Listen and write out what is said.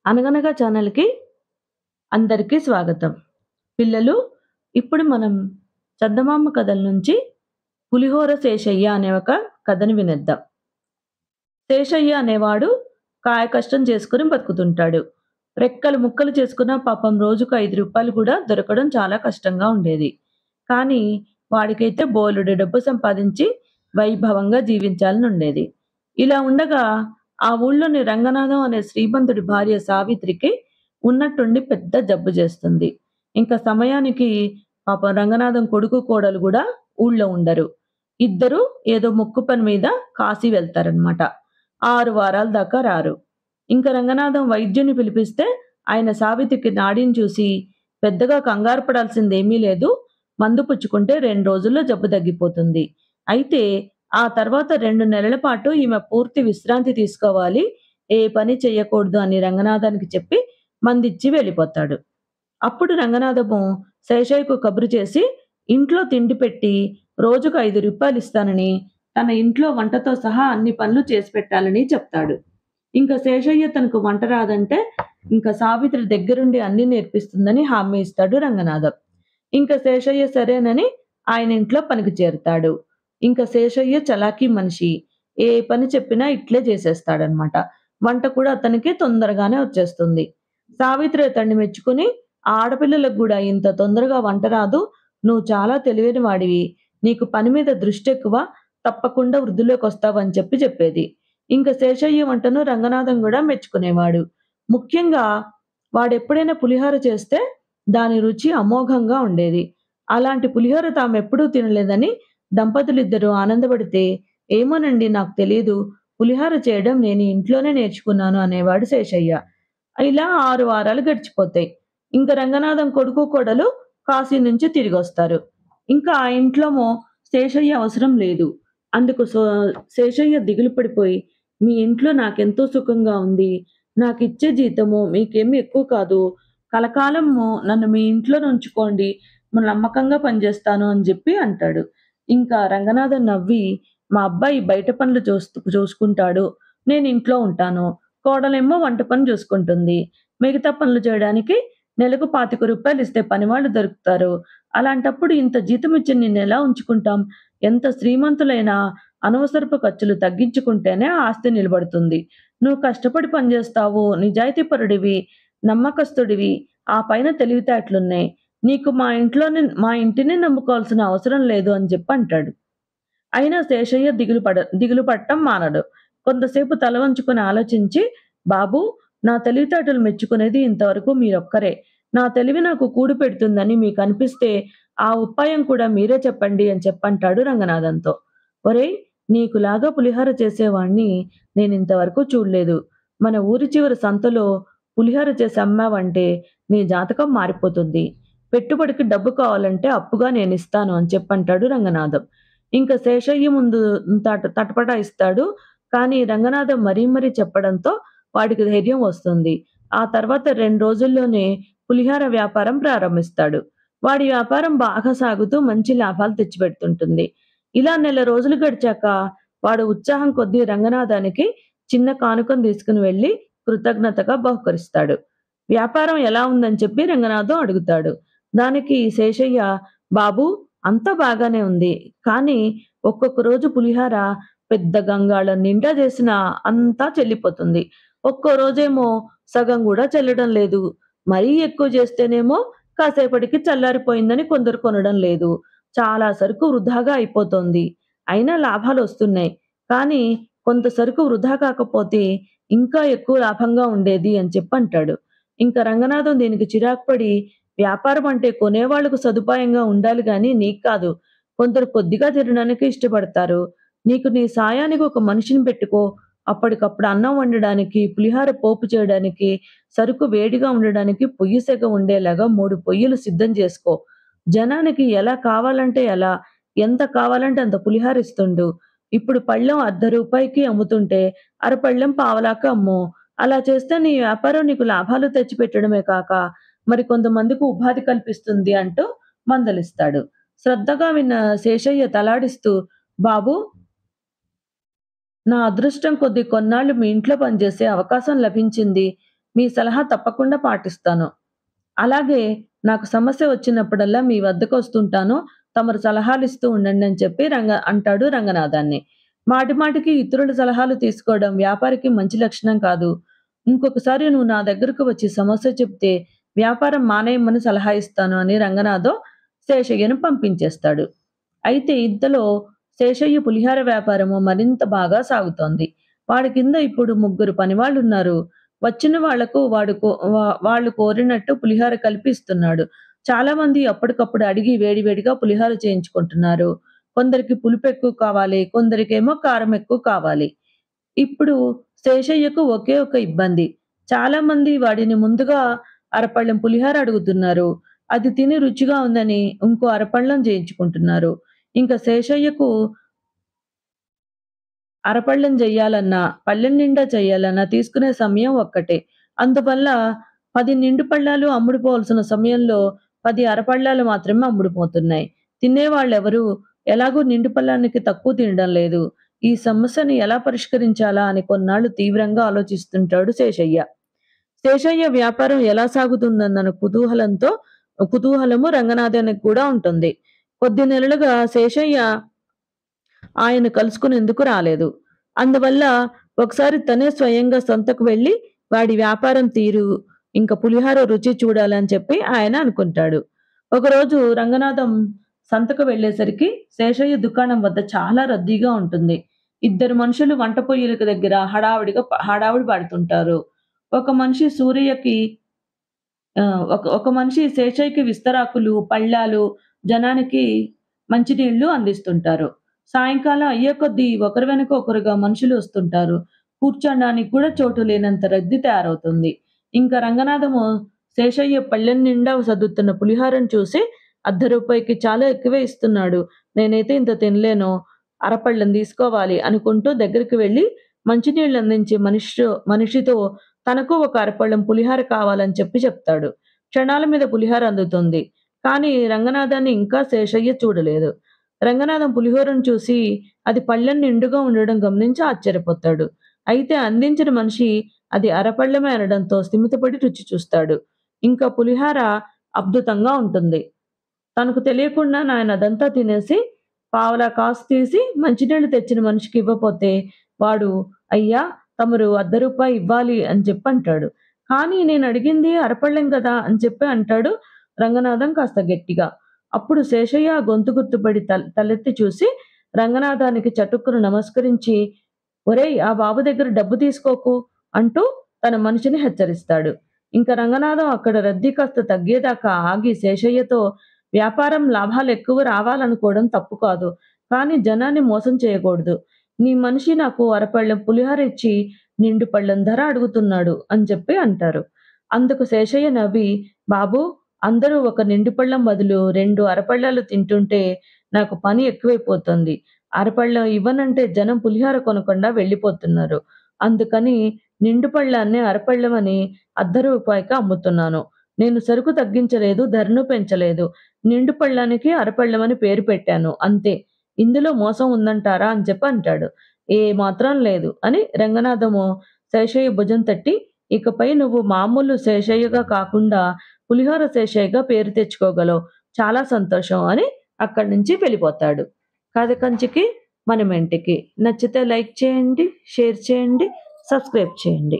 అనగనగా ఛానల్‌కి అందరికీ స్వాగతం. పిల్లలు, ఇప్పుడు మనం చందమామ కథల నుంచి 'పులిహోర శేషయ్య' అనే ఒక కథని వినేద్దాం. శేషయ్య అనేవాడు కాయకష్టం చేసుకొని బతుకుతుంటాడు. రెక్కలు ముక్కలు చేసుకున్న పాపం రోజుకు రూ. 5 కూడా దొరకడం చాలా కష్టంగా ఉండేది. కానీ వాడికైతే బోలెడు డబ్బు సంపాదించి వైభవంగా జీవించాలనుండేది. ఇలా ఉండగా ఆ ఊళ్ళోని రంగనాథం అనే శ్రీమంతుడి భార్య సావిత్రికి ఉన్నట్టుండి పెద్ద జబ్బు చేస్తుంది. ఇంక సమయానికి పాపం రంగనాథం కొడుకు, కోడలు గూడా ఊళ్ళో ఉండరు. ఇద్దరూ ఏదో మొక్కు పని మీద కాశీ వెళ్తారనమాట. 6 వారాల దాకా రారు. ఇంక రంగనాథం వైద్యుని పిలిపిస్తే ఆయన సావిత్రికి నాడిని చూసి, "పెద్దగా కంగారు పడాల్సిందేమీ లేదు. మందు పుచ్చుకుంటే 2 రోజుల్లో జబ్బు తగ్గిపోతుంది. అయితే ఆ తర్వాత 2 నెలల పాటు ఈమె పూర్తి విశ్రాంతి తీసుకోవాలి. ఏ పని చెయ్యకూడదు" అని రంగనాథానికి చెప్పి మందిచ్చి వెళ్ళిపోతాడు. అప్పుడు రంగనాథము శేషయ్యకు కబురు చేసి ఇంట్లో తిండి పెట్టి రోజుకు రూ. 5 ఇస్తానని, తన ఇంట్లో వంటతో సహా అన్ని పనులు చేసి పెట్టాలని చెప్తాడు. ఇంక శేషయ్య తనకు వంట రాదంటే ఇంక సావిత్రి దగ్గరుండి అన్నీ నేర్పిస్తుందని హామీ ఇస్తాడు రంగనాథం. ఇంక శేషయ్య సరేనని ఆయన ఇంట్లో పనికి చేరతాడు. ఇంక శేషయ్య చలాకీ మనిషి. ఏ పని చెప్పినా ఇట్లే చేసేస్తాడనమాట. వంట కూడా అతనికి తొందరగానే వచ్చేస్తుంది. సావిత్రి అతన్ని మెచ్చుకొని, "ఆడపిల్లలకు గూడా ఇంత తొందరగా వంట రాదు. నువ్వు చాలా తెలివైన వాడివి. నీకు పని మీద దృష్టెక్కువ. తప్పకుండా వృద్ధిలోకొస్తావు" అని చెప్పేది. ఇంక శేషయ్య వంటను రంగనాథం గూడా మెచ్చుకునేవాడు. ముఖ్యంగా వాడెప్పుడైనా పులిహోర చేస్తే దాని రుచి అమోఘంగా ఉండేది. అలాంటి పులిహోర తామెప్పుడూ తినలేదని దంపతులిద్దరూ ఆనందపడితే, "ఏమోనండి నాకు తెలీదు. పులిహోర చేయడం నేను ఇంట్లోనే నేర్చుకున్నాను" అనేవాడు శేషయ్య. ఇలా 6 వారాలు గడిచిపోతాయి. ఇంక రంగనాథం కొడుకు, కోడలు కాశీ నుంచి తిరిగొస్తారు. ఇంకా ఆ ఇంట్లోమో శేషయ్య అవసరం లేదు. అందుకు శేషయ్య దిగులు పడిపోయి, "మీ ఇంట్లో నాకెంతో సుఖంగా ఉంది. నాకిచ్చే జీతము మీకేమి ఎక్కువ కాదు. కలకాలము నన్ను మీ ఇంట్లోనే ఉంచుకోండి. నమ్మకంగా పనిజేస్తాను" అని జెప్పి అంటాడు. ఇంకా రంగనాథం నవ్వి, "మా అబ్బాయి బయట పనులు చూసుకుంటాడు. నేనింట్లో ఉంటాను. కోడలేమో వంట పని జూసుకుంటుంది. మిగతా పనులు చేయడానికి నెలకు రూ. 25 ఇస్తే పనివాళ్ళు దొరుకుతారు. అలాంటప్పుడు ఇంత జీతమిచ్చి నిన్నెలా ఉంచుకుంటాం? ఎంత శ్రీమంతులైనా అనవసరపు ఖర్చులు తగ్గించుకుంటేనే ఆస్తి నిలబడుతుంది. నువ్వు కష్టపడి పనిజేస్తావు, నిజాయితీపరుడివి, నమ్మకస్తుడివి, ఆ పైన తెలివితేటలున్నాయి. నీకు మా ఇంటిని నమ్ముకోవాల్సిన అవసరం లేదు" అని అంటాడు. అయినా శేషయ్య దిగులు పడటం మానడు. కొంతసేపు తల వంచుకొని ఆలోచించి, "బాబూ, నా తెలివితేటలు మెచ్చుకునేది ఇంతవరకు మీరొక్కరే. నా తెలివి నాకు కూడు పెడుతుందని మీకనిపిస్తే ఆ ఉపాయం కూడా మీరే చెప్పండి" అని అంటాడు రంగనాథంతో. "ఒరేయ్! నీకులాగా పులిహోర చేసేవాణ్ణి నేనింతవరకు చూడలేదు. మన ఊరి చివరి సంతలో పులిహోర చేసి అమ్మావంటే నీ జాతకం మారిపోతుంది. పెట్టుబడికి డబ్బు కావాలంటే అప్పుగా నేనిస్తాను" అని అంటాడు రంగనాథం. ఇంక శేషయ్య ముందు తటపటాయిస్తాడు. కానీ రంగనాథం మరీ చెప్పడంతో వాడికి ధైర్యం వస్తుంది. ఆ తర్వాత 2 రోజుల్లోనే పులిహోర వ్యాపారం ప్రారంభిస్తాడు. వాడి వ్యాపారం బాగా సాగుతూ మంచి లాభాలు తెచ్చిపెడుతుంటుంది. ఇలా నెల రోజులు గడిచాక వాడు ఉత్సాహం కొద్దీ రంగనాథానికి చిన్న కానుకను తీసుకొని వెళ్లి కృతజ్ఞతగా బహుకరిస్తాడు. వ్యాపారం ఎలా ఉందని చెప్పి రంగనాథం అడుగుతాడు. దానికి శేషయ్య, "బాబూ, అంతా బాగానే ఉంది. కానీ ఒక్కొక్క రోజు పులిహోర పెద్ద గంగాళం నిండా చేసినా అంతా చెల్లిపోతుంది. ఒక్కో రోజేమో సగం గూడా చెల్లడం లేదు. మరీ ఎక్కువ చేస్తేనేమో కాసేపటికి చల్లారిపోయిందని కొందరు కొనడం లేదు. చాలా సరుకు వృధాగా అయిపోతోంది. అయినా లాభాలొస్తున్నాయి. కానీ కొంత సరుకు వృధా కాకపోతే ఇంకా ఎక్కువ లాభంగా ఉండేది" అని అంటాడు. ఇంక రంగనాథం దీనికి చిరాకు పడి, "వ్యాపారం అంటే కొనేవాళ్ళకు సదుపాయంగా ఉండాలి గానీ నీకు కాదు. కొందరు కొద్దిగా తినడానికే ఇష్టపడతారు. నీకు నీ సాయానికి ఒక మనిషిని పెట్టుకో. అప్పటికప్పుడు అన్నం వండడానికి, పులిహోర పోపు చేయడానికి, సరుకు వేడిగా ఉండడానికి పొయ్యి సెగ ఉండేలాగా 3 పొయ్యిలు సిద్ధం చేసుకో. జనానికి ఎలా కావాలంటే అలా, ఎంత కావాలంటే అంత పులిహోర ఇస్తుండు. ఇప్పుడు పళ్ళెం రూ. 1/2కి అమ్ముతుంటే అరపళ్ళెం పావలాకు అమ్ము. అలా చేస్తే నీ వ్యాపారం నీకు లాభాలు తెచ్చిపెట్టడమే కాక మరి కొంతమందికి ఉపాధి కల్పిస్తుంది" అంటూ మందలిస్తాడు. శ్రద్ధగా విన్న శేషయ్య తలాడిస్తూ, "బాబూ, నా అదృష్టం కొద్దీ కొన్నాళ్ళు మీ ఇంట్లో పనిచేసే అవకాశం లభించింది. మీ సలహా తప్పకుండా పాటిస్తాను. అలాగే నాకు సమస్య వచ్చినప్పుడల్లా మీ వద్దకొస్తుంటాను. తమరు సలహాలిస్తూ ఉండండి అని చెప్పి అంటాడు రంగనాథాన్ని. మాటి మాటికి ఇతరుల సలహాలు తీసుకోవడం వ్యాపారికి మంచి లక్షణం కాదు. ఇంకొకసారి నువ్వు నా దగ్గరకు వచ్చి సమస్య చెప్తే వ్యాపారం మానేయమని సలహా ఇస్తాను అని రంగనాథం శేషయ్యను పంపించేస్తాడు. అయితే ఇంతలో శేషయ్య పులిహార వ్యాపారము మరింత బాగా సాగుతోంది. వాడి కింద ఇప్పుడు ముగ్గురు పనివాళ్ళున్నారు. వచ్చిన వాళ్లకు వాళ్ళు కోరినట్టు పులిహార కలిపి ఇస్తున్నాడు. చాలా మంది అప్పటికప్పుడు అడిగి వేడి వేడిగా పులిహార చేయించుకుంటున్నారు. కొందరికి పులుపు ఎక్కువ కావాలి. కొందరికేమో కారం ఎక్కువ కావాలి. ఇప్పుడు శేషయ్యకు ఒకే ఒక ఇబ్బంది. చాలా మంది వాడిని ముందుగా అరపళ్ళెం పులిహార అడుగుతున్నారు. అది తిని రుచిగా ఉందని ఇంకో అరపళ్ళెం చేయించుకుంటున్నారు. ఇంక శేషయ్యకు అరపళ్ళెం జెయ్యాలన్నా, పళ్ళెం నిండా చెయ్యాలన్నా తీసుకునే సమయం ఒక్కటే. అందువల్ల 10 నిండు పళ్ళాలు అమ్ముడుపోవాల్సిన సమయంలో 10 అరపళ్ళాలు మాత్రమే అమ్ముడుపోతున్నాయి. తినేవాళ్ళెవరూ ఎలాగూ నిండు పళ్ళానికి తక్కువ తినడం లేదు. ఈ సమస్యని ఎలా పరిష్కరించాలా అని కొన్నాళ్ళు తీవ్రంగా ఆలోచిస్తుంటాడు శేషయ్య. శేషయ్య వ్యాపారం ఎలా సాగుతుందన్న కుతూహలము రంగనాథానికి కూడా ఉంటుంది. కొద్ది నెలలుగా శేషయ్య ఆయన కలుసుకునేందుకు రాలేదు. అందువల్ల ఒకసారి తనే స్వయంగా సంతకు వెళ్లి వాడి వ్యాపారం తీరు, ఇంక పులిహోర రుచి చూడాలని చెప్పి ఆయన అనుకుంటాడు. ఒకరోజు రంగనాథం సంతకు వెళ్ళేసరికి శేషయ్య దుకాణం వద్ద చాలా రద్దీగా ఉంటుంది. ఇద్దరు మనుషులు వంట పొయ్యిలకు దగ్గర హడావిడి పడుతుంటారు. ఒక మనిషి సూరయ్యకి ఒక మనిషి శేషయ్యకి విస్తరాకులు, పళ్ళాలు, జనానికి మంచినీళ్లు అందిస్తుంటారు. సాయంకాలం అయ్యే కొద్దీ ఒకరి వెనక ఒకరుగా మనుషులు వస్తుంటారు. కూర్చోడానికి కూడా చోటు లేనంత రద్దీ తయారవుతుంది. ఇంక రంగనాథము శేషయ్య పళ్ళెం నిండా సర్దుతున్న పులిహోరను చూసి రూ. 1/2కి చాలా ఎక్కువే ఇస్తున్నాడు. నేనైతే ఇంత తినలేను. అరపళ్ళెం తీసుకోవాలి అనుకుంటూ దగ్గరికి వెళ్లి మంచినీళ్లు అందించే మనిషితో తనకు ఒక అరపళ్ళెం పులిహోర కావాలని చెప్తాడు. క్షణాల మీద పులిహోర అందుతుంది. కానీ రంగనాథాన్ని ఇంకా శేషయ్య చూడలేదు. రంగనాథం పులిహోరను చూసి అది పళ్ళెం నిండుగా ఉండడం గమనించి ఆశ్చర్యపోతాడు. అయితే అందించిన మనిషి అది అరపళ్ళెమే అనడంతో స్థిమితపడి రుచి చూస్తాడు. ఇంకా పులిహోర అద్భుతంగా ఉంటుంది. తనకు తెలియకుండా ఆయన అదంతా తినేసి పావలా కాసు తీసి మంచినీళ్లు తెచ్చిన మనిషికి ఇవ్వపోతే వాడు "అయ్యా! తమరు రూ. 1/2 ఇవ్వాలి" అని చెప్పంటాడు. "కానీ నేనడిగింది అరపళ్ళెం గదా!" అని చెప్పి అంటాడు రంగనాథం కాస్త గట్టిగా. అప్పుడు శేషయ్య గొంతు గుర్తుపడి తలెత్తి చూసి రంగనాథానికి చటుక్కున నమస్కరించి "ఒరేయ్! ఆ బాబు దగ్గర డబ్బు తీసుకోకు" అంటూ తన మనిషిని హెచ్చరిస్తాడు. ఇంక రంగనాథం అక్కడ రద్దీ కాస్త తగ్గేదాకా ఆగి శేషయ్యతో "వ్యాపారం లాభాలెక్కువ రావాలనుకోవడం తప్పు కాదు. కానీ జనాన్ని మోసం చేయకూడదు. నీ మనిషి నాకు అరపళ్ళెం పులిహోర ఇచ్చి నిండు పళ్ళెం ధర అడుగుతున్నాడు" అని చెప్పి అంటారు. అందుకు శేషయ్య నవ్వి "బాబూ! అందరూ ఒక నిండు పళ్ళెం బదులు 2 అరపళ్ళాలు తింటుంటే నాకు పని ఎక్కువైపోతుంది. అరపళ్ళెం ఇవ్వనంటే జనం పులిహోర కొనకుండా వెళ్ళిపోతున్నారు. అందుకని నిండు పళ్ళాన్నే అరపళ్ళెమని రూ. 1/2కి అమ్ముతున్నాను. నేను సరుకు తగ్గించలేదు, ధరను పెంచలేదు. నిండు పళ్ళానికి అరపళ్ళెమని పేరు పెట్టాను అంతే. ఇందులో మోసం ఉందంటారా" అని చెప్పి అంటాడు. "ఏమాత్రం లేదు" అని రంగనాథము శేషయ్య భుజం తట్టి "ఇకపై నువ్వు మామూలు శేషయ్యగా కాకుండా పులిహోర శేషయ్యగా పేరు తెచ్చుకోగలవు. చాలా సంతోషం" అని అక్కడి నుంచి వెళ్ళిపోతాడు. కథ కంచికి మనమెంటికి. నచ్చితే లైక్ చేయండి, షేర్ చేయండి, సబ్స్క్రైబ్ చేయండి.